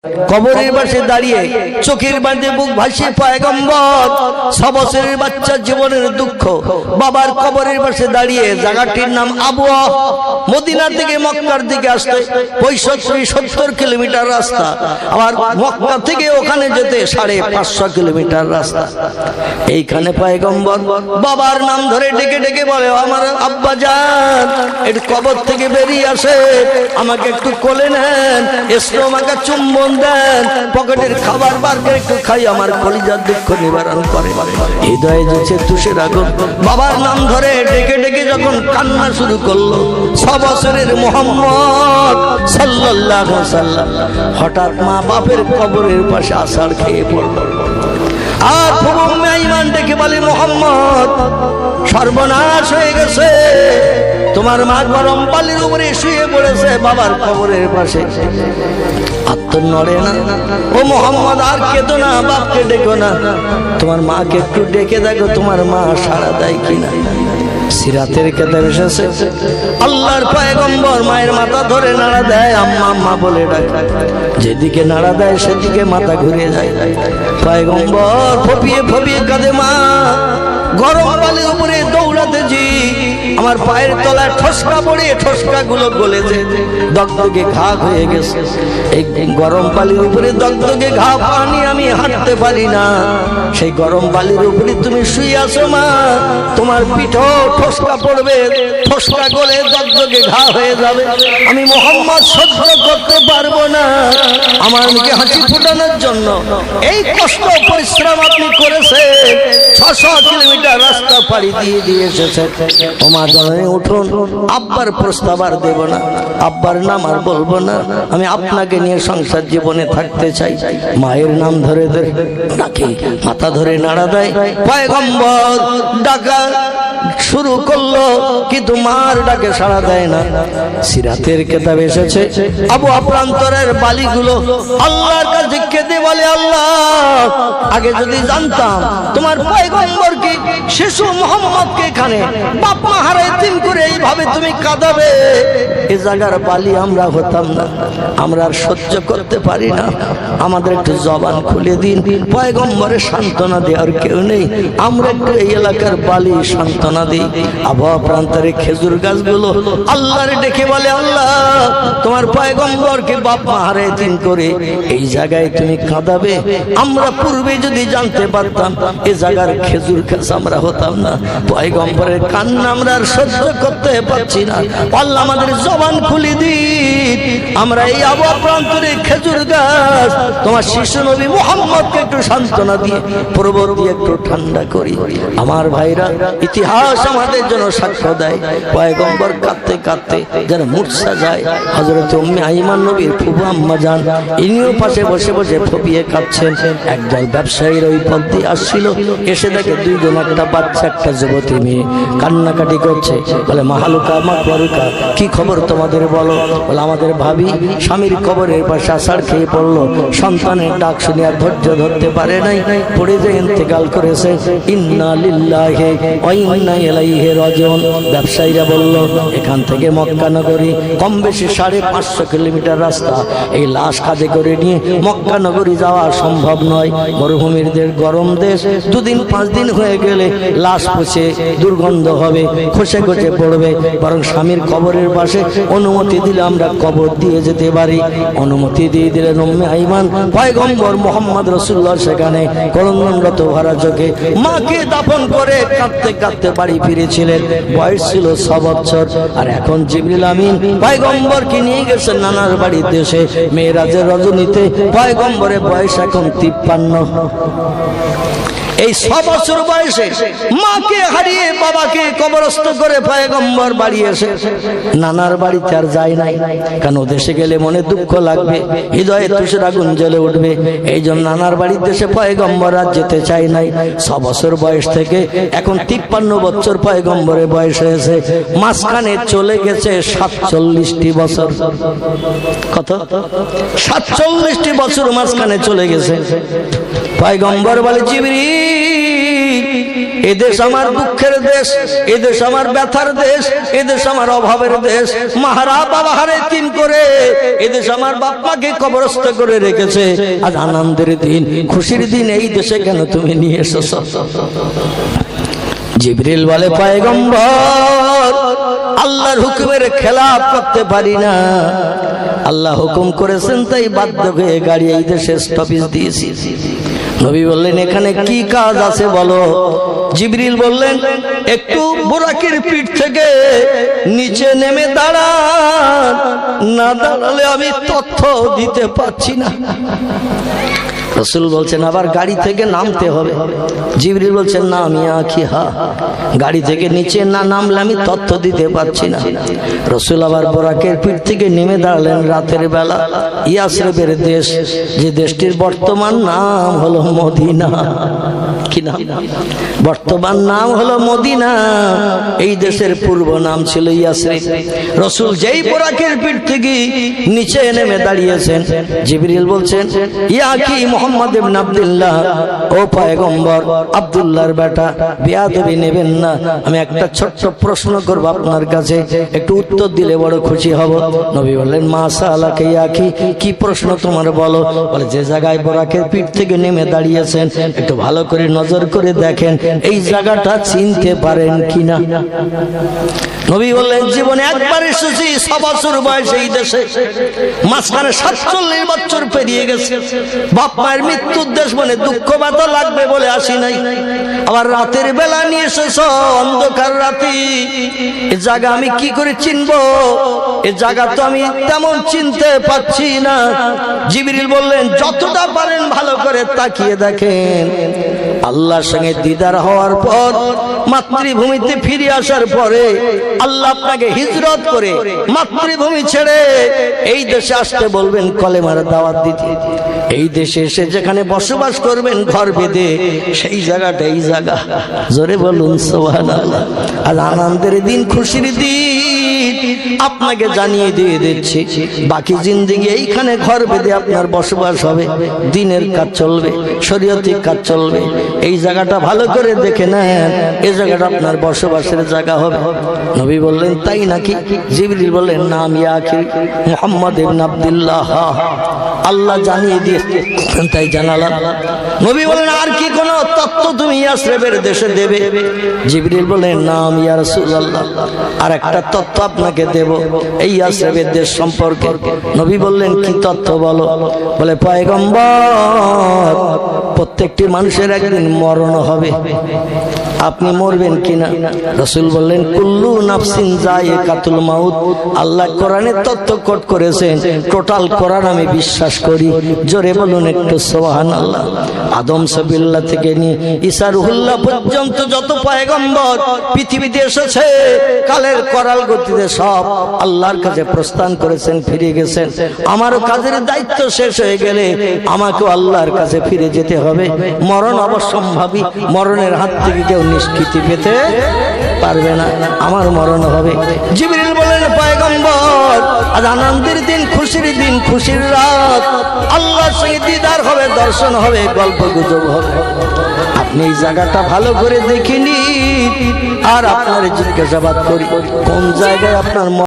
কবরের পাশে দাঁড়িয়ে চোখের বাঁধে বুক ভাসিয়ে পয়গম্বর 6 বছরের বাচ্চা জীবনের দুঃখ বাবার কবরের পাশে দাঁড়িয়ে। জায়গাটির নাম আবওয়া। মদিনা থেকে মক্কার দিকে আসতে 65-70 কিলোমিটার রাস্তা, আবার মক্কা থেকে ওখানে যেতে 550 কিলোমিটার রাস্তা। এইখানে পয়গম্বর বাবার নাম ধরে ডেকে ডেকে বলে, আমার আব্বা জান একটু কবর থেকে বেরিয়ে আসে, আমাকে একটু কোলে নেন, আমাকে চুম্বন দেন, পকেটের খাবার বার করে একটু খাই, আমার কলিজার দুঃখ নিবারণ করে। হৃদয়ে যেছে তুষের আগুন। বাবার নাম ধরে ডেকে ডেকে যখন কান্না শুরু করলো 6 বছরের মুহাম্মদ সাল্লাল্লাহু আলাইহি ওয়াসাল্লাম, হঠাৎ মা বাপের কবরের পাশে আছাড় খেয়ে পড়ল। আর উম্মে আইমান ডেকে বলে, মুহাম্মদ সর্বনাশ হয়ে গেছে, তোমার মা গরম পানির উপরে শুয়ে পড়েছে বাবার কবরের পাশে, আত্ম নড়ে না। ও মুহাম্মদ আর কেঁদো না, বাপকে ডেকো না, তোমার মাকে একটু ডেকে দেখো তোমার মা সাড়া দেয় কিনা। সিরাতের কিতাবে এসেছে আল্লাহর পয়গম্বর মায়ের মাথা ধরে নাড়া দেয়, আম্মা আম্মা বলে ডাকে, যেদিকে নাড়া দেয় সেদিকে মাথা ঘুরে যায়। পয়গম্বর ফপিয়ে ফপিয়ে কাঁদে, মা গরম পানির উপরে দৌড়াতেছি, আমার পায়ের তলায় ঠসকা পড়ে ঠসকা গুলো গলেছে, দগদগে ঘা হয়ে গেছে। এই গরম পানির উপরে দগদগে ঘা পানি আমি হাঁটতে পারি না, সেই গরম পানির উপরে তুমি শুয়ে আছো মা, তোমার পিঠও ঠসকা পড়বে, ঠসকা গলে দগদগে ঘা হয়ে যাবে, আমি মুহাম্মদ সহ্য করতে পারবো না। আমার মুখে হাসি ফোটানোর জন্য এই কষ্ট পরিশ্রম আপনি করেছেন, 600 কিলোমিটার রাস্তা পাড়ি দিয়ে এসেছে। ওমা জননী উঠুন, আব্বার প্রস্তাব আর দেব না, আব্বার নাম আর বলবো না, আমি আপনাকে নিয়ে সংসার জীবনে থাকতে চাই। মায়ের নাম ধরে ধরে ডাকে, মাথা ধরে নাড়া দেয়। পয়গম্বর ডাকা শুরু করলো, কিন্তু মার ডাকে সাড়া দেয় না। সিরাতের কিতাবে এসেছে আবু আপ্রান্তরের বালিগুলো আল্লাহর কাছে কেঁদে বলে, আল্লাহ আগে যদি জানতাম তোমার পয়গম্বরকে শিশু মুহাম্মদকে এখানে বাপ মা হারা এতিম করে এইভাবে তুমি কাঁদাবে, এই জায়গার বালি আমরা হতাম না, আমরা আর সহ্য করতে পারি না, আমাদের একটু জবান খুলে দিন, পয়গম্বরের সান্ত্বনা দেওয়ার কেউ নেই, আমরা একটু এই এলাকার বালি সান্ত্বনা দিই। আবহাওয়া প্রান্তরে খেজুর গাছগুলো আল্লাহর ডেকে বলে, আল্লাহ তোমার পয়গম্বরকে বাপ মা হারা এতিম করে এই জায়গায় তুমি কাঁদাবে, আমরা পূর্বে যদি জানতে পারতাম এই জায়গার খেজুর গাছ আমরা হতাম না, পয়গম্বরের কান্না আমরা আর সহ্য করতে পারছি না, আল্লাহ আমাদের জবান খুলে দিন, আমরা এই আবহাওয়া প্রান্তরে খেজুর গাছ তোমার শিশু নবী মুহাম্মদকে একটু সান্ত্বনা দিয়ে প্রবর দিয়ে একটু ঠান্ডা করি। আমার ভাইরা, ইতিহাস আমাদের জন্য সাক্ষ্য দেয়, পয়গম্বর কাঁদতে কাঁদতে যেন মূর্ছা যায়। হযরত উম্মে আইমান নবীর ফুফু আম্মা জান, ইনিও পাশে বসে বসে ফপিয়ে কাঁদছেন। একজন ব্যবসায়ীর ওই পথ দিয়ে আসছিল, এসে দেখে দুইজন, একটা বাচ্চা একটা যুবতী মেয়ে কান্নাকাটি করছে। বলে, মাহালুকা মাকবারুকা, কি খবর তোমাদের বলো? বলে, আমাদের ভাবি স্বামীর কবরের পাশে আছাড় খেয়ে পড়লো, সন্তানের ডাক শুনে আর ধৈর্য ধরতে পারে নাই, পড়ে যে ইন্তেকাল করেছে, ইন্না লিল্লাহি ওয়া ইন্না ইলাইহি রাজিউন। ব্যবসায়ীরা বলল, এখান থেকে মক্কা নগরী কম বেশি 550 কিলোমিটার রাস্তা, এই লাশ কাঁধে করে নিয়ে মক্কা নগরী যাওয়া সম্ভব নয়, মরুভূমির দেশ, গরম দেশ, 2-5 দিন হয়ে গেলে লাশ পচে দুর্গন্ধ হবে, খসে খসে পড়বে, বরং স্বামীর কবরের পাশে অনুমতি দিলে আমরা কবর দিয়ে যেতে পারি। অনুমতি দিয়ে দিলেন উম্মে আইমান। পয়গম্বর মুহাম্মদ রাসূলুল্লাহ সেখানে করুণারত ভরা চোখে মাকে দাফন করে কাঁদতে কাঁদতে বাড়ি ফিরেছিলেন। বয়স ছিল 6 বছর। আর এখন জিবরিল আমিন পয়গম্বরকে নিয়ে গেছেন নানার বাড়ির দেশে মেরাজের রজনীতে। পয়গম্বরের বয়স এখন 53। এই 6 বছর বয়সে মাকে হারিয়ে বাবাকে কবরস্থ করে পয়গম্বর বাড়ি এসে নানার বাড়িতে আর যায় নাই, কারণ দেশে গেলে মনে দুঃখ লাগবে, হৃদয়ে তুষের আগুন জ্বলে উঠবে। এই জন্য নানার বাড়ির দেশে পয়গম্বর আর যেতে চাই নাই। 6 বছর বয়স থেকে এখন 53 বছর পয়গম্বরের বয়স হয়েছে। মাঝখানে চলে গেছে 47টি বছর। কত? 47টি বছর মাঝখানে চলে গেছে। পয়গম্বর বলে, জিবরিল এদেশ আমার দুঃখের দেশ, এদেশ আমার ব্যথার দেশ, এদেশ আমার অভাবের দেশ। মাহারা বাবা হারে তিন করে এদেশ আমার বাপ মাকে কবরস্থ করে রেখেছে। আজ আনন্দের দিন, খুশির দিন, এই দেশে কেন তুমি নিয়ে এসেছো? জিবরিল বলে, পয়গম্বর, আল্লাহর হুকুমের খেলাফ করতে পারি না। আল্লাহ হুকুম করেছেন তাই বাধ্য হয়ে গাড়ি এই দেশে স্টপেজ দিয়েছি। নবী বললেন, এখানে কি কাজ আছে বলো? জিবরিল বললেন, একটু বুরাকের পিঠ থেকে নিচে নেমে দাঁড়ান, না দাঁড়ালে আমি তথ্য দিতে পারছি না। রাসূল বলছেন, আবার গাড়ি থেকে নামতে হবে? জিবরিল বলছেন, না আমি আঁকি হা, গাড়ি থেকে নিচে না নামলে আমি তথ্য দিতে পারছি না। রাসূল আবার বোরাকের পিঠ থেকে নেমে দাঁড়ালেন রাতের বেলা। ইয়াসরিবের দেশ, যে দেশটির বর্তমান নাম হলো মদিনা। কি নাম? বর্তমান নাম হলো মদিনা। এই দেশের পূর্ব নাম ছিল ইয়াসরিব। রাসূল যেই বোরাকের পিঠ থেকে নিচে নেমে দাঁড়িয়েছেন, জিবরিল বলছেন, ইয়া কি মুহাম্মদ ইবনে আব্দুল্লাহ, ও পয়গম্বর, আব্দুল্লাহর বেটা, বেয়াদবি নেবেন না। আমি একটা ছোট্ট প্রশ্ন করব আপনার কাছে, একটু উত্তর দিলে বড় খুশি হব। নবী বললেন, মাশাআল্লাহ, ইয়া কি প্রশ্ন তোমার বলো? বলে, যে জায়গায় বোরাকের পিঠ থেকে নেমে দাঁড়িয়েছেন একটু ভালো করে নজর করে দেখেন, এই জায়গাটা চিনতে পারেন কিনা? নবী বললেন, জীবনে একবার এসেছি, 6 বছর বয়সে এই দেশে, মাঝখানে 47 বছর পেরিয়ে গেছে। বাপ মায়ের মৃত্যুর দেশ বলে দুঃখ ব্যথা লাগবে বলে আসি নাই। আবার রাতের বেলা নিয়ে এসেছ, অন্ধকার রাতি, এ জায়গা আমি কি করে চিনবো? এ জায়গা তো আমি তেমন চিনতে পারছি না। জিবরিল বললেন, যতটা পারেন ভালো করে তাকিয়ে দেখেন। আল্লাহর সঙ্গে দিদার হওয়ার পর, মাতৃভূমিতে ফিরে আসার পরে, আল্লাহ আপনাকে হিজরত করে মাতৃভূমি ছেড়ে এই দেশে আসতে বলবেন, কলেমার দাওয়াত দিতে। এই দেশে এসে যেখানে বসবাস করবেন ঘর বেঁধে, সেই জায়গাটা এই জায়গা। জোরে বলুন সুবহানাল্লাহ। আর আনন্দের দিন, খুশির দিন, আপনাকে জানিয়ে দিয়ে দিচ্ছি, বাকি জিন্দেগি এইখানে ঘর বেঁধে আপনার বসবাস হবে, দিনের কাজ চলবে, শরীয়তি কাজ চলবে। এই জায়গাটা ভালো করে দেখে নেন, এই জায়গাটা আপনার বসবাসের জায়গা হবে। নবী বললেন, তাই নাকি? জিবরিল বললেন, নাম ইয়াকি মুহাম্মদ ইবনে আব্দুল্লাহ, আল্লাহ জানিয়ে দিয়েছে তাই জানালাম। নবী বলেন, আর কি কোন তথ্য তুমি ইয়াসরিবের দেশে দেবে? জিবরিল বলেন, নাম ইয়া রাসূলুল্লাহ, আর একটা তথ্য আপনাকে দেব এই ইয়াসরিবের দেশ সম্পর্কে। নবী বললেন, কি তথ্য বলো? বলে, পয়গম্বর, প্রত্যেকটি মানুষের একদিন মরণ হবে, আপনি মরবেন কিনা? রাসূল বললেন, কুল্লু নাফসিন যায়িকাতুল মাউত। আল্লাহ কোরআনে তথ্য কোট করেছেন, টোটাল কোরআন আমি বিশ্বাস করি। জোরে বলুন একটু সুবহানাল্লাহ। আদম সবিল্লাহ থেকে নিয়ে ঈসা রুহুল্লাহ পর্যন্ত যত পয়গম্বর পৃথিবীতে এসেছে, কালের করাল গতিতে সব আল্লাহর কাছে প্রস্থান করেছেন, ফিরে গেছেন। আমারও কাজের দায়িত্ব শেষ হয়ে গেলে আমাকেও আল্লাহর কাছে ফিরে যেতে হবে। মরণ অবশ্যম্ভাবী, মরণের হাত থেকে কেউ নিষ্কৃতি পেতে পারবে না, আমার মরণ হবে। জিবরিল বলেন, পয়গম্বর, আজ আনন্দের দিন, খুশির দিন, খুশির রাত, আল্লাহর সঙ্গে দিদার হবে, দর্শন হবে, গল্প গুজব হবে। আপনি এই জায়গাটা ভালো করে দেখিনি। আর আপনার জিজ্ঞাসাবাদ করি, কোন জায়গায় আপনার